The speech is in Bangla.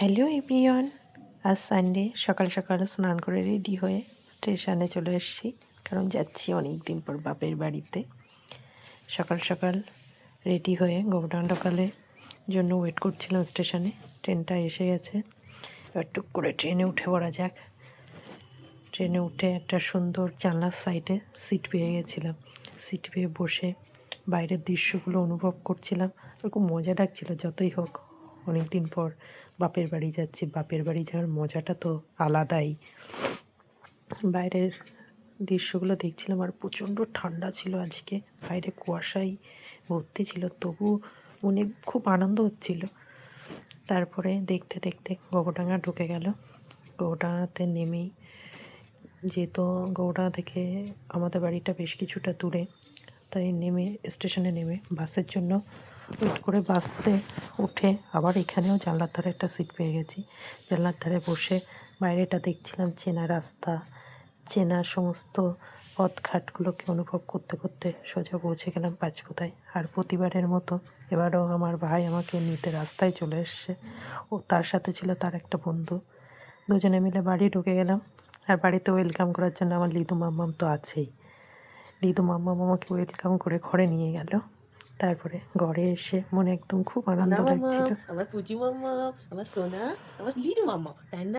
হ্যালো এভরিওয়ান, আজ সানডে। সকাল সকাল স্নান করে রেডি হয়ে স্টেশনে চলে এসেছি, কারণ যাচ্ছি অনেক দিন পর বাপের বাড়িতে। সকাল সকাল রেডি হয়ে গোবরডাঙ্গাকালে জন্য ওয়েট করছিলাম স্টেশনে। ট্রেনটা এসে গেছে, এবার টুক করে ট্রেনে উঠে পড়া যাক। ট্রেনে উঠে একটা সুন্দর জানলার সাইডে সিট পেয়ে গেছিলাম। সিট পেয়ে বসে বাইরের দৃশ্যগুলো অনুভব করছিলাম। খুব মজা লাগছিল। যতই হোক অনেক দিন পর বাপের বাড়ি যাচ্ছি, বাপের বাড়ি যাওয়ার মজাটা তো আলাদাই। বাইরের দৃশ্যগুলো দেখছিলাম, আর প্রচণ্ড ঠান্ডা ছিল আজকে। বাইরে কুয়াশায় ভর্তি ছিল, তবু মনে খুব আনন্দ হচ্ছিল। তারপরে দেখতে দেখতে গোবরডাঙ্গা ঢুকে গেল। গোবরডাঙ্গাতে নেমেই, যেহেতু গোবরডাঙ্গা থেকে আমাদের বাড়িটা বেশ কিছুটা দূরে, তাই স্টেশনে নেমে বাসের জন্য ওয়েট করে বাসে উঠে আবার এখানেও জানলার ধারে একটা সিট পেয়ে গেছি। জানলার ধারে বসে বাইরেটা দেখছিলাম, চেনা রাস্তা, চেনা সমস্ত পথঘাটগুলোকে অনুভব করতে করতে সোজা পৌঁছে গেলাম পাঁচফোঁতায়। আর প্রতিবারের মতো এবারও আমার ভাই আমাকে নিতে রাস্তায় চলে এসছে। ও তার সাথে ছিল তার একটা বন্ধু। দুজনে মিলে বাড়ি ঢুকে গেলাম। আর বাড়িতে ওয়েলকাম করার জন্য আমার লিদু মাম্মাম তো আছেই। লিদু মাম্মাম আমাকে ওয়েলকাম করে ঘরে নিয়ে গেল। তারপরে ঘরে এসে মনে একদম খুব আনন্দ লাগছিল। আমার পুচি মাম্মা, আমার সোনা, আমার লিডু মাম্মা, তাই না?